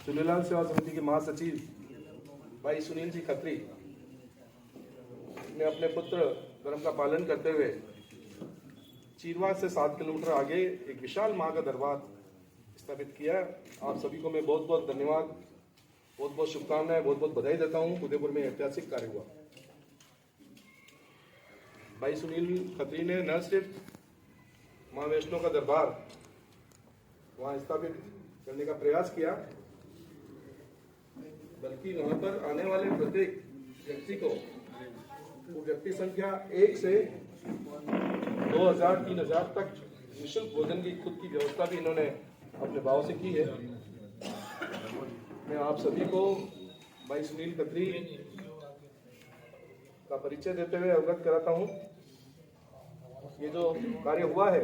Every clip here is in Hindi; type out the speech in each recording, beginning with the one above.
झूलेलाल सेवा समिति के महासचिव भाई सुनील जी खत्री ने अपने पुत्र धर्म का पालन करते हुए चीरवा से 7 किलोमीटर आगे एक विशाल मां का दरबार स्थापित किया। आप सभी को मैं बहुत बहुत धन्यवाद, बहुत बहुत शुभकामनाएं, बहुत बहुत बधाई देता हूं। उदयपुर में ऐतिहासिक कार्य हुआ। भाई सुनील खत्री ने न सिर्फ मां वैष्णो का दरबार वहां स्थापित करने का प्रयास किया, बल्कि वहां पर आने वाले प्रत्येक व्यक्ति को वो व्यक्ति संख्या 1 से 2000-3000 तक निःशुल्क भोजन की खुद की व्यवस्था भी इन्होंने अपने भाव से की है। मैं आप सभी को भाई सुनील खत्री का परिचय देते हुए अवगत कराता हूं। ये जो कार्य हुआ है,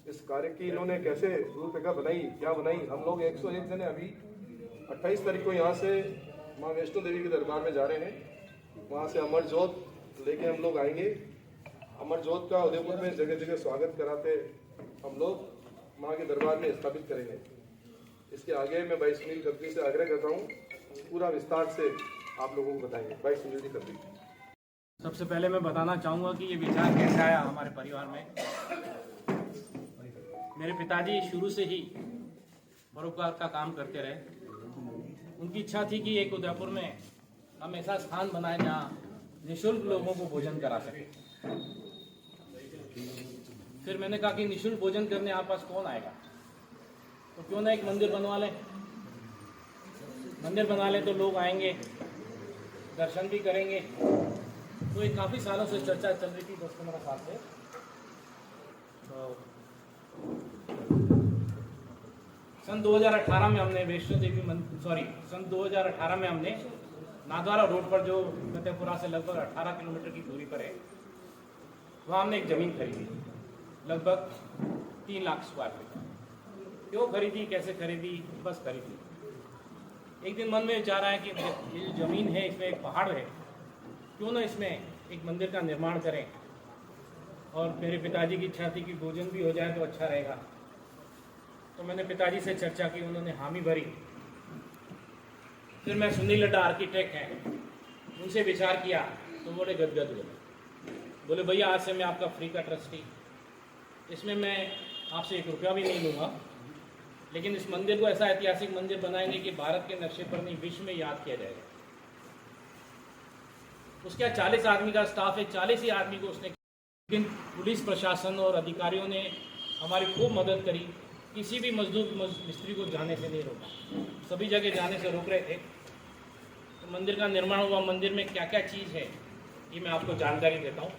इस कार्य की इन्होंने कैसे रूपरेखा बनाई, क्या बनाई। हम लोग 101 जने अभी 28 तारीख को यहाँ से माँ वैष्णो देवी के दरबार में जा रहे हैं। वहाँ से अमर जोत लेके हम लोग आएंगे। अमर जोत का उदयपुर में जगह जगह स्वागत कराते हम लोग माँ के दरबार में स्थापित करेंगे। इसके आगे मैं भाई सुनील खत्री से आग्रह करता हूँ, पूरा विस्तार से आप लोगों को बताएंगे। भाई सुनील जी खत्री। सबसे पहले मैं बताना चाहूँगा कि ये विचार कैसे आया हमारे परिवार में। मेरे पिताजी शुरू से ही परोपकार का काम करते रहे। उनकी इच्छा थी कि एक उदयपुर में हम ऐसा स्थान बनाए जहाँ निःशुल्क लोगों को भोजन करा सके। फिर मैंने कहा कि निःशुल्क भोजन करने आप पास कौन आएगा, तो क्यों ना एक मंदिर बनवा लें। मंदिर बना लें तो लोग आएंगे, दर्शन भी करेंगे। तो ये काफ़ी सालों से चर्चा चल रही थी, 10-15 साल से। तो सन 2018 में हमने वैष्णो देवी सन 2018 में हमने नाथद्वारा रोड पर, जो फतेहपुरा से लगभग 18 किलोमीटर की दूरी पर है, वहाँ हमने एक ज़मीन खरीदी, लगभग 3 लाख स्क्वायर फीट। क्यों खरीदी, कैसे खरीदी, बस खरीदी। एक दिन मन में विचार आया कि ये जो ज़मीन है, इसमें एक पहाड़ है, क्यों ना इसमें एक मंदिर का निर्माण करें। और मेरे पिताजी की इच्छा थी कि भोजन भी हो जाए तो अच्छा रहेगा। तो मैंने पिताजी से चर्चा की, उन्होंने हामी भरी। फिर मैं सुनील लड्डा आर्किटेक्ट हैं, उनसे विचार किया तो बड़े गदगद बोले भैया आज से मैं आपका फ्री का ट्रस्टी, इसमें मैं आपसे 1 रुपया भी नहीं लूँगा, लेकिन इस मंदिर को ऐसा ऐतिहासिक मंदिर बनाएंगे कि भारत के नक्शे पर नहीं, विश्व में याद किया जाएगा। उसके 40 आदमी का स्टाफ है, 40 ही आदमी को उसने, लेकिन पुलिस प्रशासन और अधिकारियों ने हमारी खूब मदद करी। किसी भी मजदूर मिस्त्री को जाने से नहीं रोका, सभी जगह जाने से रोक रहे थे। तो मंदिर का निर्माण हुआ। मंदिर में क्या क्या चीज़ है ये मैं आपको जानकारी देता हूँ।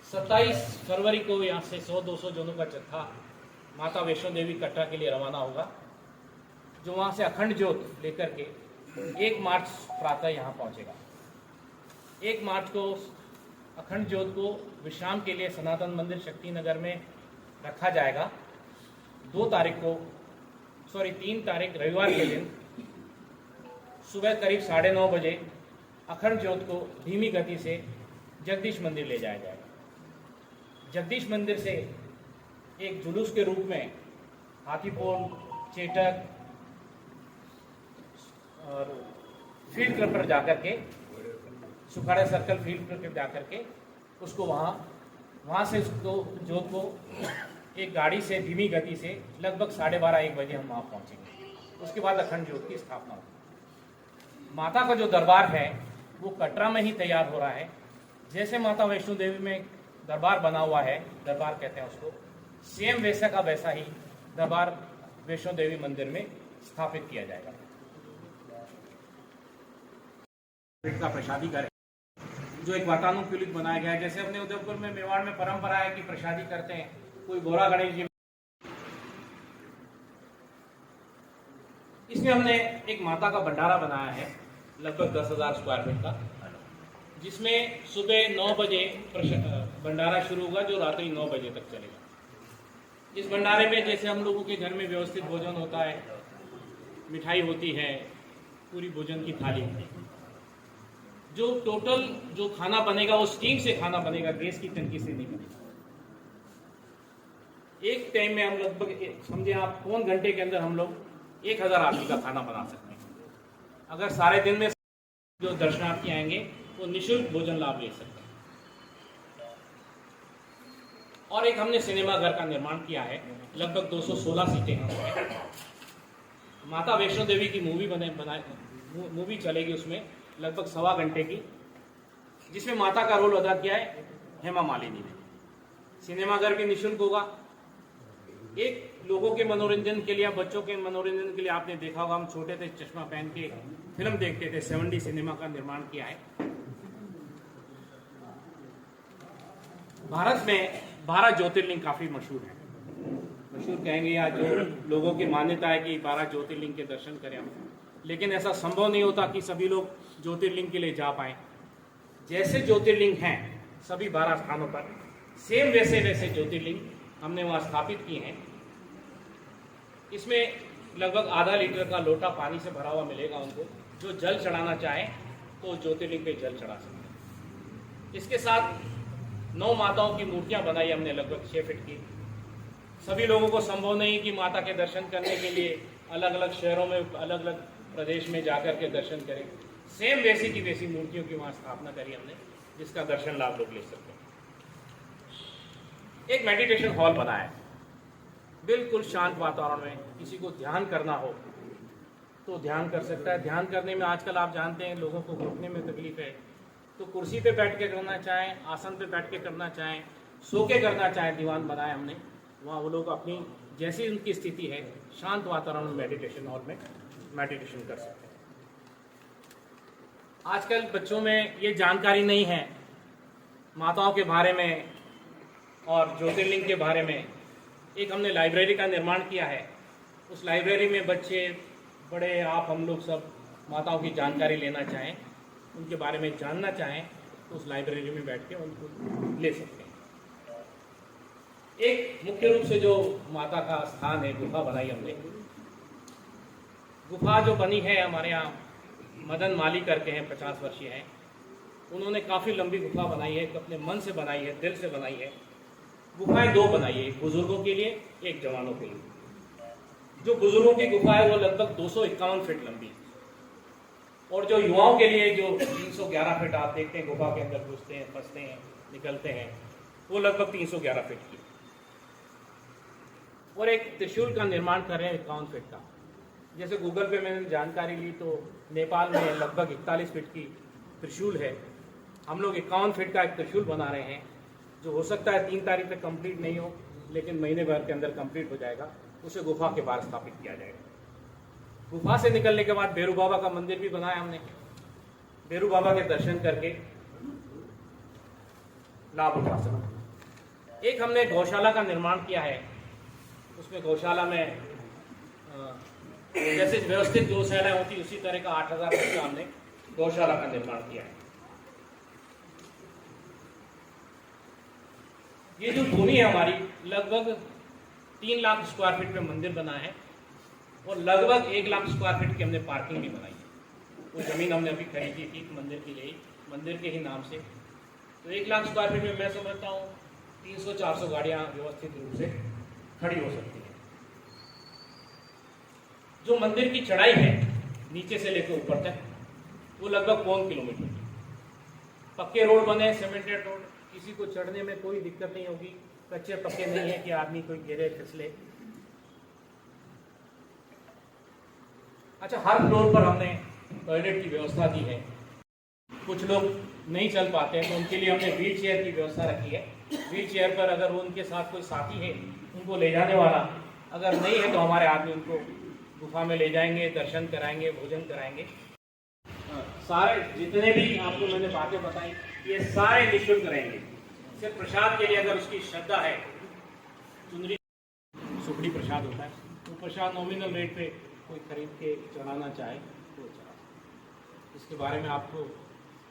27 फरवरी को यहाँ से 100-200 जनों का जत्था माता वैष्णो देवी कटरा के लिए रवाना होगा, जो वहाँ से अखंड ज्योत लेकर के 1 मार्च प्रातः यहाँ पहुँचेगा। 1 मार्च को अखंड ज्योत को विश्राम के लिए सनातन मंदिर शक्ति नगर में रखा जाएगा। 3 तारीख रविवार के दिन सुबह करीब 9:30 बजे अखंड ज्योत को धीमी गति से जगदीश मंदिर ले जाया जाएगा। जगदीश मंदिर से एक जुलूस के रूप में हाथीपोल, चेटक और फील्ड क्लब पर जाकर के, सुखाड़ा सर्कल फील्ड क्लब पर जाकर के उसको वहाँ से उसको ज्योत को एक गाड़ी से धीमी गति से लगभग 12:30-1 बजे हम वहाँ पहुँचेंगे। उसके बाद अखंड ज्योत की स्थापना होगी। माता का जो दरबार है वो कटरा में ही तैयार हो रहा है। जैसे माता वैष्णो देवी में दरबार बना हुआ है, दरबार कहते हैं उसको, सेम वैसा का वैसा ही दरबार वैष्णो देवी मंदिर में स्थापित किया जाएगा। का प्रसादी घर जो एक वातानुकूलित बनाया गया है। जैसे अपने उदयपुर में, मेवाड़ में परंपरा है कि प्रसादी करते हैं, कोई गोरा गणेश जी, इसमें हमने एक माता का भंडारा बनाया है लगभग 10,000 स्क्वायर फीट का, जिसमें सुबह 9 बजे भंडारा शुरू होगा, जो रात्रि 9 बजे तक चलेगा। इस भंडारे में जैसे हम लोगों के घर में व्यवस्थित भोजन होता है, मिठाई होती है, पूरी भोजन की थाली होती है। जो टोटल जो खाना बनेगा वो स्टीम से खाना बनेगा, गैस की टंकी से नहीं बनेगा। एक टाइम में हम लगभग समझे आप पौन घंटे के अंदर हम लोग 1000 आदमी का खाना बना सकते हैं। अगर सारे दिन में जो दर्शनार्थी आएंगे वो निःशुल्क भोजन लाभ ले सकते हैं। और एक हमने सिनेमा घर का निर्माण किया है, लगभग 216 सीटें हैं। माता वैष्णो देवी की मूवी चलेगी उसमें लगभग 1.25 घंटे की, जिसमें माता का रोल अदा किया है हेमा मालिनी ने। सिनेमा घर भी निःशुल्क होगा। एक लोगों के मनोरंजन के लिए, बच्चों के मनोरंजन के लिए आपने देखा होगा, हम छोटे थे चश्मा पहन के फिल्म देखते थे, 7D सिनेमा का निर्माण किया है। भारत में 12 ज्योतिर्लिंग काफी मशहूर है, मशहूर कहेंगे या जो लोगों की मान्यता है कि 12 ज्योतिर्लिंग के दर्शन करें हम, लेकिन ऐसा संभव नहीं होता कि सभी लोग ज्योतिर्लिंग के लिए जा पाए। जैसे ज्योतिर्लिंग हैं सभी 12 स्थानों पर, सेम वैसे वैसे ज्योतिर्लिंग हमने वहां स्थापित किए हैं। इसमें लगभग आधा लीटर का लोटा पानी से भरा हुआ मिलेगा उनको। जो जल चढ़ाना चाहे तो ज्योतिर्लिंग पे जल चढ़ा सकते हैं। इसके साथ 9 माताओं की मूर्तियां बनाई हमने, लगभग 6 फीट की। सभी लोगों को संभव नहीं कि माता के दर्शन करने के लिए अलग अलग शहरों में, अलग अलग प्रदेश में जाकर के दर्शन करें। सेम वैसी की वैसी मूर्तियों की वहां स्थापना करी हमने, जिसका दर्शन लाभ लोग ले सकते हैं। एक मेडिटेशन हॉल बनाया है, बिल्कुल शांत वातावरण में। किसी को ध्यान करना हो तो ध्यान कर सकता है। ध्यान करने में आजकल आप जानते हैं लोगों को घुटने में तकलीफ है, तो कुर्सी पे बैठ के करना चाहें, आसन पे बैठ के करना चाहें, सो के करना चाहें, दीवान बनाया हमने। वहाँ वो लोग अपनी जैसी उनकी स्थिति है, शांत वातावरण में मेडिटेशन हॉल में मेडिटेशन कर सकते हैं। आजकल बच्चों में ये जानकारी नहीं है माताओं के बारे में और ज्योतिर्लिंग के बारे में। एक हमने लाइब्रेरी का निर्माण किया है। उस लाइब्रेरी में बच्चे, बड़े, आप, हम लोग सब माताओं की जानकारी लेना चाहें, उनके बारे में जानना चाहें तो उस लाइब्रेरी में बैठ के उनको ले सकते हैं। एक मुख्य रूप से जो माता का स्थान है, गुफा बनाई हमने। गुफा जो बनी है हमारे यहाँ मदन माली करके हैं, 50 वर्षीय हैं। उन्होंने काफ़ी लंबी गुफा बनाई है, अपने मन से बनाई है, दिल से बनाई है। गुफाएं 2 बनाई है, एक बुजुर्गों के लिए, एक जवानों के लिए। जो बुजुर्गों की गुफा है वो लगभग 251 फीट लंबी, और जो युवाओं के लिए जो 311 फीट आप देखते हैं गुफा के अंदर घुसते हैं, फंसते हैं, निकलते हैं, वो लगभग 311 फीट की। और एक त्रिशूल का निर्माण कर रहे हैं 51 फीट का। जैसे गूगल पे मैंने जानकारी ली तो नेपाल में लगभग 41 फीट की त्रिशूल है। हम लोग 51 फीट का एक त्रिशूल बना रहे हैं, जो हो सकता है 3 तारीख तक कंप्लीट नहीं हो, लेकिन महीने भर के अंदर कंप्लीट हो जाएगा। उसे गुफा के बाहर स्थापित किया जाएगा। गुफा से निकलने के बाद बेरू बाबा का मंदिर भी बनाया हमने। बेरू बाबा के दर्शन करके लाभ उठा सकते। एक हमने गौशाला का निर्माण किया है। उसमें गौशाला में जैसे व्यवस्थित गौशाला होती उसी तरह का 8000 का हमने गौशाला का निर्माण किया है। ये जो भूमि है हमारी, लगभग 3 लाख स्क्वायर फीट में मंदिर बना है, और लगभग 1 लाख स्क्वायर फीट की हमने पार्किंग भी बनाई है। वो जमीन हमने अभी खरीदी थी मंदिर के लिए, मंदिर के ही नाम से। तो 1 लाख स्क्वायर फीट में मैं समझता हूँ 300-400 गाड़ियाँ व्यवस्थित रूप से खड़ी हो सकती है। जो मंदिर की चढ़ाई है नीचे से लेकर ऊपर तक, वो लगभग 1 किलोमीटर। पक्के रोड बने, सीमेंटेड रोड, किसी को चढ़ने में कोई दिक्कत नहीं होगी। कच्चे पक्के नहीं है कि आदमी कोई गिरे फिसले। अच्छा, हर फ्लोर पर हमने टॉयलेट की व्यवस्था दी है। कुछ लोग नहीं चल पाते हैं तो उनके लिए हमने व्हील चेयर की व्यवस्था रखी है। व्हील चेयर पर अगर वो उनके साथ कोई साथी है उनको ले जाने वाला, अगर नहीं है तो हमारे आदमी उनको गुफा में ले जाएंगे, दर्शन कराएंगे, भोजन कराएंगे। सारे जितने भी आपको मैंने बातें बताई ये सारे निःशुल्क रहेंगे। सिर्फ प्रसाद के लिए अगर उसकी श्रद्धा है, चुनरी सुखड़ी प्रसाद होता है, वो प्रसाद नॉमिनल रेट पे कोई खरीद के चढ़ाना चाहे तो चढ़ा। इसके बारे में आपको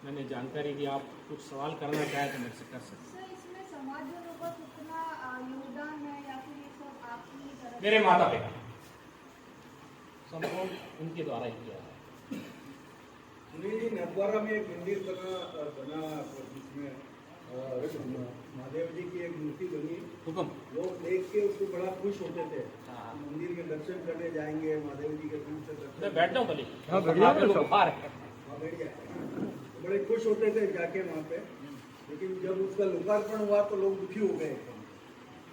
मैंने जानकारी दी। आप कुछ सवाल करना चाहे तो मेरे से कर सकते हैं। इसमें समाजजनों का कितना योगदान है, या फिर ये सब आपकी तरफ? मेरे माता पिता संपूर्ण उनके द्वारा ही किया है। सुनील जी, नटवारा में एक मंदिर बना जिसमें महादेव जी की एक मूर्ति बनी, हुक्म। लोग देख के उसको बड़ा खुश होते थे। मंदिर के दर्शन करने जाएंगे, महादेव जी के दूर से मैं दर्शन बैठता हूँ भले। हाँ, बढ़िया है सब। बुखार है। हाँ, बैठ जाए। तो बड़े खुश होते थे जाके वहाँ पे। लेकिन जब उसका लोकार्पण हुआ तो लोग दुखी हो गए,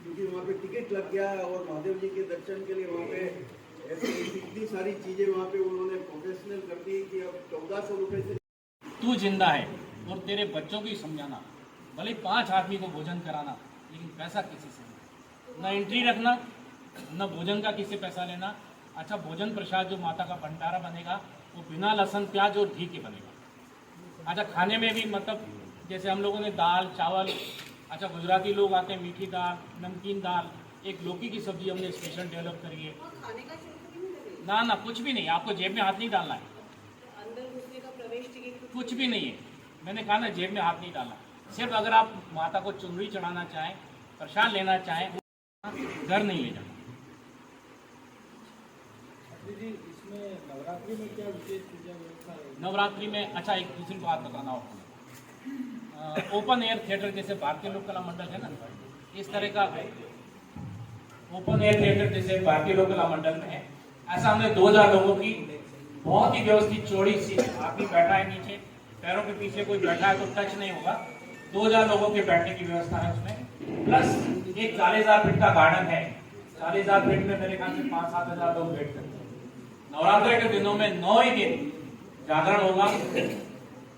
क्योंकि वहाँ पे टिकट लग गया और महादेव जी के दर्शन के लिए वहाँ पे ऐसी इतनी सारी चीजें वहाँ पे उन्होंने प्रोफेशनल कर दी कि अब 1400 रुपये से तू जिंदा है और तेरे बच्चों को ही समझाना, भले ही 5 आदमी को भोजन कराना, लेकिन पैसा किसी से नहीं, न एंट्री रखना, न भोजन का किसी से पैसा लेना। अच्छा, भोजन प्रसाद जो माता का भंडारा बनेगा वो बिना लहसुन प्याज और घी के बनेगा। अच्छा, खाने में भी मतलब जैसे हम लोगों ने दाल चावल, अच्छा गुजराती लोग आते हैं मीठी दाल, नमकीन दाल, एक लौकी की सब्जी हमने स्पेशल डेवलप करी है। खाने का शुल्क भी नहीं लगेगा? ना ना, कुछ भी नहीं, आपको जेब में हाथ नहीं डालना है, अंदर घुसने का प्रवेश टिकट कुछ भी नहीं है। मैंने कहा ना, जेब में हाथ नहीं डालना। सिर्फ अगर आप माता को चुनरी चढ़ाना चाहें, प्रसाद लेना चाहें, घर नहीं ले जाना। जी, इसमें नवरात्रि में क्या विशेष पूजा व्यवस्था है? नवरात्रि में अच्छा एक दूसरी बात बताना होगा, ओपन एयर थिएटर जैसे भारतीय लोक कला मंडल है ना, इस तरह का ओपन एयर थिएटर जैसे भारतीय लोक कला मंडल में है, ऐसा हमने 2000 लोगों की बहुत ही व्यवस्थित चौड़ी सी, आदमी बैठा है नीचे, पैरों के पीछे कोई बैठा है तो टच नहीं होगा, 2000 लोगों के बैठने की व्यवस्था है उसमें। प्लस एक 40,000 फीट का गार्डन है, 40,000 फीट में मेरे ख्याल से 5-7 हजार लोग बैठ सकते हैं। नवरात्रि के दिनों में 9 ही दिन जागरण होगा।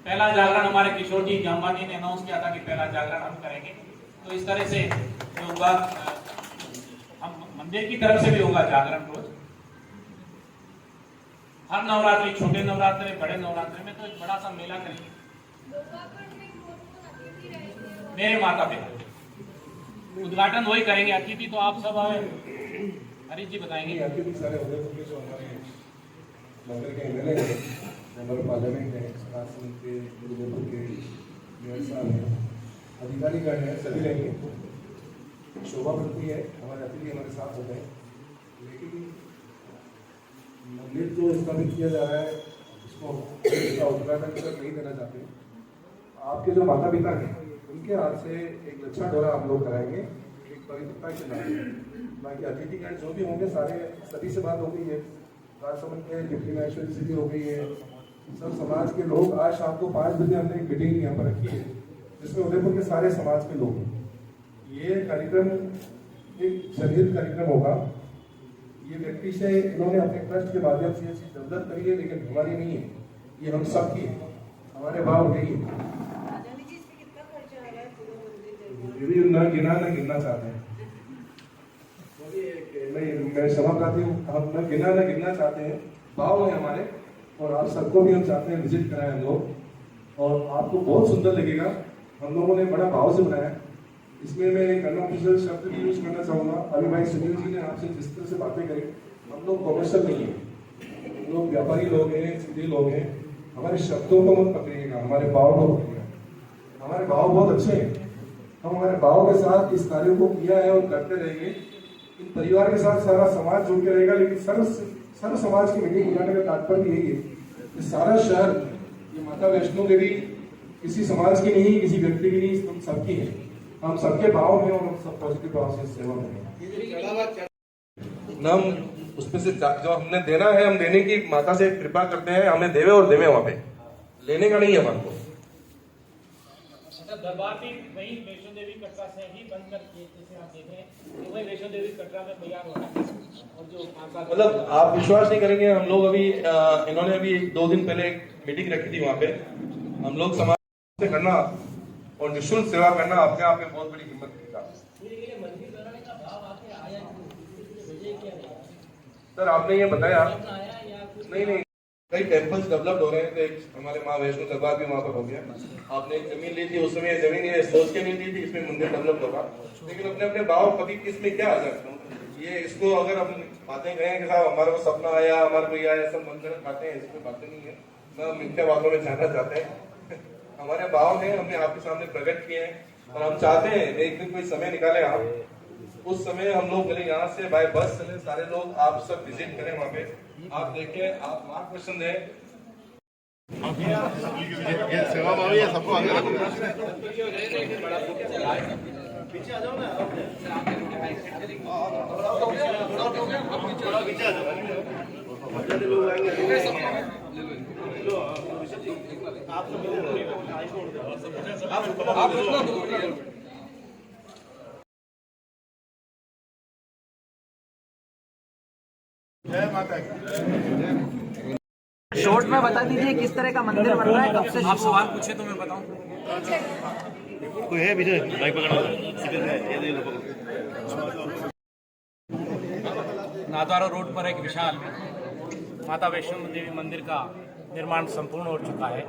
पहला जागरण हमारे किशोर जी जामवानी ने अनाउंस किया था कि पहला जागरण हम करेंगे, तो इस तरह से जो होगा, हम मंदिर की तरफ से भी होगा जागरण रोज। हर नवरात्रि, छोटे नवरात्रि बड़े नवरात्रि में तो एक बड़ा सा मेला करेंगे। मेरे माता पिता उद्घाटन वही करेंगे, अतिथि तो आप सब आए, हरीश जी बताएंगे। अतिथि सारे उदयपुर के जो हमारे नगर के एमएलए हैं, मेंबर पार्लियामेंट है, शासन के, उदयपुर के मेयर साहब हैं, अधिकारीगण हैं, सभी रहेंगे। शोभा बढ़ती है, हमारे अतिथि हमारे साथ होते हैं। लेकिन मंदिर जो स्थापित किया जा रहा है, इसको इसका उद्घाटन कर नहीं देना चाहते। आपके जो माता पिता हैं उनके हाथ से एक लच्छा डोरा हम लोग कराएंगे, एक पवित्रता के नाम। बाकी अतिथिगण जो भी होंगे सारे, सभी से बात हो गई है, राजसमंद के डिप्टी महेश्वरी जी हो गई है, सब समाज के लोग। आज शाम को 5 बजे हमने एक मीटिंग यहाँ पर रखी है जिसमें उदयपुर के सारे समाज के लोग हैं। ये कार्यक्रम एक जनहित कार्यक्रम होगा। ये व्यक्ति से इन्होंने अपने ट्रस्ट के माध्यम से ये चीज डेवलप करी है, लेकिन हमारी नहीं है, ये हम सब की है, हमारे भाव यही है। राजानी जी, इसमें कितना खर्चा आ रहा है पूरा मंदिर ये भी न गिनना चाहते हैं। नहीं, मैं क्षमा प्रार्थी हूँ, हम न गिनना चाहते हैं, भाव है हमारे, और आप सबको भी हम चाहते हैं विजिट कराएं हम लोग, और आपको बहुत सुंदर लगेगा। हम लोगों ने बड़ा भाव से बनाया। इसमें मैं एक अनऑफिशियल शब्द भी यूज करना चाहूँगा। अभी भाई सुनील जी ने आपसे जिस तरह से बातें करी, हम लोग कॉमर्शियल नहीं है, हम लोग व्यापारी लोग हैं, सीधे लोग हैं। हमारे शब्दों को मत पकड़िएगा, हमारे भाव को पकड़िएगा। हमारे भाव बहुत अच्छे हैं, हम हमारे भाव के साथ इस कार्य को किया है और करते रहेंगे। इन परिवार के साथ सारा समाज जुड़ के रहेगा, लेकिन सर्व समाज की मीटिंग बुलाने का तात्पर्य यही है कि सारा शहर, ये माता वैष्णो देवी किसी समाज की नहीं, किसी व्यक्ति की नहीं, हम सबकी है। हम सबके भाव में और हम सब पॉजिटिव भाव से सेवा करेंगे। नाम उसमें से जो हमने देना है, हम देने की माता से कृपा करते हैं, हमें देवे और देवे, वहां पे लेने का नहीं है हमारे को। अच्छा, दरबार भी वही वैष्णो देवी कटरा से ही बंद करके, जैसे आप देख रहे हैं, तो वही वैष्णो देवी कटरा में तैयार हो रहा है। और जो मतलब आप विश्वास नहीं करेंगे, हम लोग अभी इन्होंने अभी 2 दिन पहले एक मीटिंग रखी थी वहाँ पे। हम लोग समाज से करना और निःशुल्क सेवा करना अपने आप में बहुत बड़ी हिम्मत की काम। सर आपने ये बताया नहीं, कई टेम्पल्स डेवलप्ड हो रहे हैं, तो एक हमारे माँ वैष्णो दरबार भी वहाँ पर हो गया। आपने एक जमीन ली थी, उस समय जमीन ये सोच के नहीं ली थी इसमें मंदिर डेवलप होगा, लेकिन अपने अपने भाव कभी किसमें क्या आ जाता है। ये इसको अगर हम बातें कहें कि साहब हमारे को सपना आया, हमारे को ये आया, सब मंदिर खाते हैं, इसमें बातें नहीं है, ना मिथ्या बातों में जाना चाहते हैं। हमारे भाव हैं, हमने आपके सामने प्रकट किए हैं, और हम चाहते हैं एक दिन कोई समय निकाले आप, उस समय हम लोग चले यहाँ से बाय बस चले, सारे लोग आप सब विजिट करें वहाँ पे, आप देखें, आप मार्गदर्शन दें। ये सेवा भावी है, सबको आगे रखो। जय माता की। शॉर्ट में बता दीजिए किस तरह का मंदिर बन रहा है, कब से आप सवाल पूछे तो मैं बताऊं। कोई है पीछे बाइक पकड़ना। नाथद्वारा रोड पर एक विशाल माता वैष्णो देवी मंदिर का निर्माण संपूर्ण हो चुका है,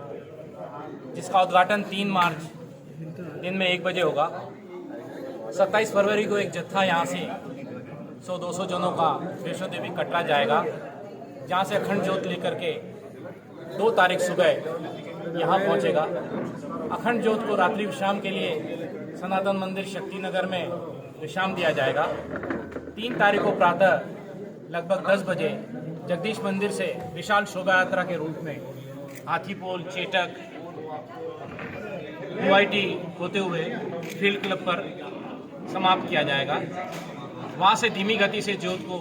जिसका उद्घाटन 3 मार्च दिन में 1 बजे होगा। 27 फरवरी को एक जत्था यहाँ से 100-200 जनों का वैष्णो देवी कटरा जाएगा, जहाँ से अखंड ज्योत लेकर के 2 तारीख सुबह यहाँ पहुँचेगा। अखंड ज्योत को रात्रि विश्राम के लिए सनातन मंदिर शक्ति नगर में विश्राम दिया जाएगा। 3 तारीख को प्रातः लगभग 10 बजे जगदीश मंदिर से विशाल शोभा यात्रा के रूप में हाथीपोल, चेटक, UIT होते हुए फील्ड क्लब पर समाप्त किया जाएगा। वहाँ से धीमी गति से ज्योत को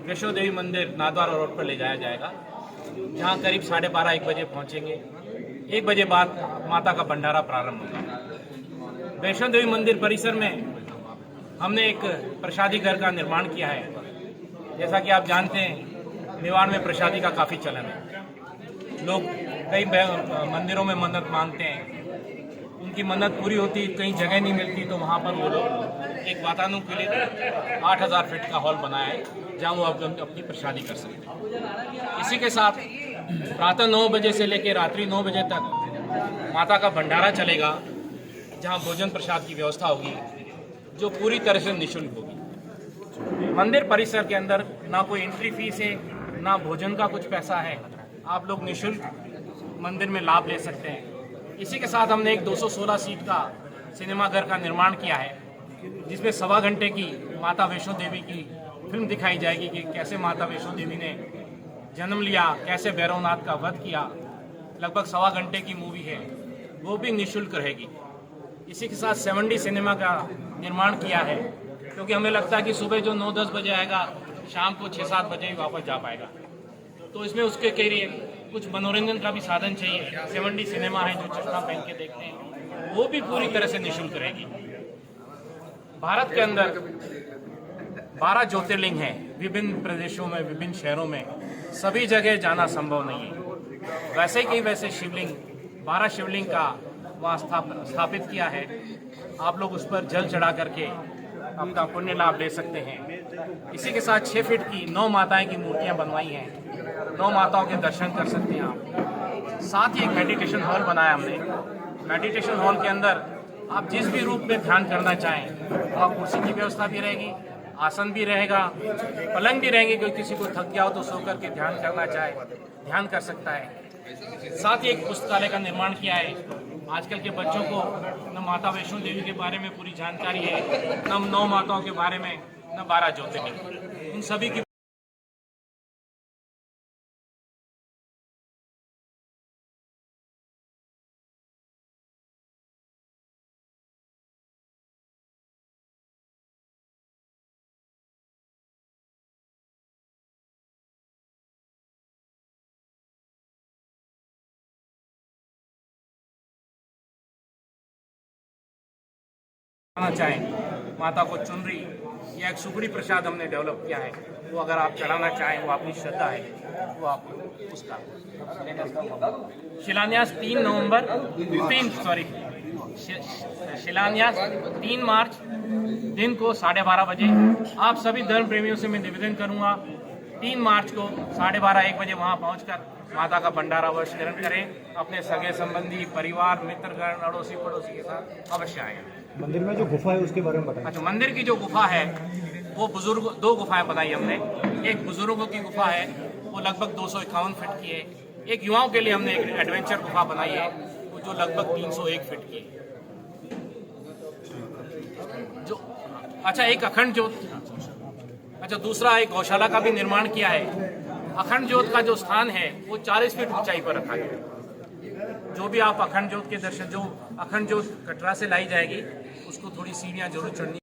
वैष्णो देवी मंदिर नाथद्वारा रोड पर ले जाया जाएगा, जहाँ करीब 12:30-1 बजे पहुँचेंगे। 1 बजे बाद माता का भंडारा प्रारंभ होगा। वैष्णो देवी मंदिर परिसर में हमने एक प्रसादी घर का निर्माण किया है। जैसा कि आप जानते हैं, मेवाड़ में प्रसादी का काफ़ी चलन है। लोग कई मंदिरों में मन्नत मांगते हैं, उनकी मन्नत पूरी होती, कहीं जगह नहीं मिलती, तो वहाँ पर वो लोग एक वातानुकूलित 8000 फीट का हॉल बनाया है, जहाँ वो अपनी प्रसादी कर सकते हैं। इसी के साथ प्रातः 9 बजे से लेकर रात्रि 9 बजे तक माता का भंडारा चलेगा, जहाँ भोजन प्रसाद की व्यवस्था होगी, जो पूरी तरह से निःशुल्क होगी। मंदिर परिसर के अंदर ना कोई एंट्री फीस है, ना भोजन का कुछ पैसा है। आप लोग निःशुल्क मंदिर में लाभ ले सकते हैं। इसी के साथ हमने एक 216 सीट का सिनेमा घर का निर्माण किया है, जिसमें 1.25 घंटे की माता वैष्णो देवी की फिल्म दिखाई जाएगी कि कैसे माता वैष्णो देवी ने जन्म लिया, कैसे भैरवनाथ का वध किया। लगभग 1.25 घंटे की मूवी है, वो भी निःशुल्क रहेगी। इसी के साथ 70 सिनेमा का निर्माण किया है, क्योंकि हमें लगता है कि सुबह जो 9-10 बजे आएगा, शाम को 6-7 बजे ही वापस जा पाएगा। तो इसमें उसके के लिए कुछ मनोरंजन का भी साधन चाहिए। 70 सिनेमा है जो चश्मा पहन के देखते हैं, वो भी पूरी तरह से निःशुल्क रहेगी। भारत के अंदर 12 ज्योतिर्लिंग हैं, विभिन्न प्रदेशों में, विभिन्न शहरों में, सभी जगह जाना संभव नहीं है। वैसे ही वैसे शिवलिंग, 12 शिवलिंग का वहाँ स्थापित किया है। आप लोग उस पर जल चढ़ा करके अपना पुण्य लाभ ले सकते हैं। इसी के साथ 6 फीट की 9 माताएं की मूर्तियां बनवाई हैं, 9 माताओं के दर्शन कर सकते हैं आप। साथ ही एक मेडिटेशन हॉल बनाया हमने। मेडिटेशन हॉल के अंदर आप जिस भी रूप में ध्यान करना चाहें, वहाँ कुर्सी की व्यवस्था भी रहेगी, आसन भी रहेगा, पलंग भी रहेंगे। कोई किसी को थक गया हो तो सो करके ध्यान करना चाहे, ध्यान कर सकता है। साथ ही एक पुस्तकालय का निर्माण किया है। आजकल के बच्चों को न माता वैष्णो देवी के बारे में पूरी जानकारी है, न 9 माताओं के बारे में, न 12 ज्योतिर्लिंग, उन सभी की चाहें। माता को चुनरी या एक सुगड़ी प्रसाद हमने डेवलप किया है, वो अगर आप चढ़ाना चाहें, वो अपनी श्रद्धा है, वो आप उसका शिलान्यास 3 मार्च दिन को 12:30 बजे। आप सभी धर्म प्रेमियों से मैं निवेदन करूंगा, 3 मार्च को 12:30-1 बजे वहां पहुंचकर माता का भंडारा अवश्य ग्रहण करें। अपने सगे संबंधी, परिवार, मित्रगण, अड़ोसी पड़ोसी के साथ अवश्य आएं। मंदिर में जो गुफा है उसके बारे में बताएं। अच्छा, मंदिर की जो गुफा है वो बुजुर्ग 2 गुफाएं बनाई हमने। एक बुजुर्गों की गुफा है, वो लगभग 251 फीट की है। एक युवाओं के लिए हमने एक एडवेंचर गुफा बनाई है, वो जो लगभग 301 फीट की है। जो अच्छा, एक अखंड ज्योत। अच्छा, दूसरा एक गौशाला का भी निर्माण किया है, अखंड ज्योत का जो स्थान है वो 40 फीट ऊंचाई पर रखा गया। जो भी आप अखंड ज्योत के दर्शन, जो अखंड ज्योत कटरा से लाई जाएगी उसको थोड़ी सीढ़ियां जरूर चढ़नी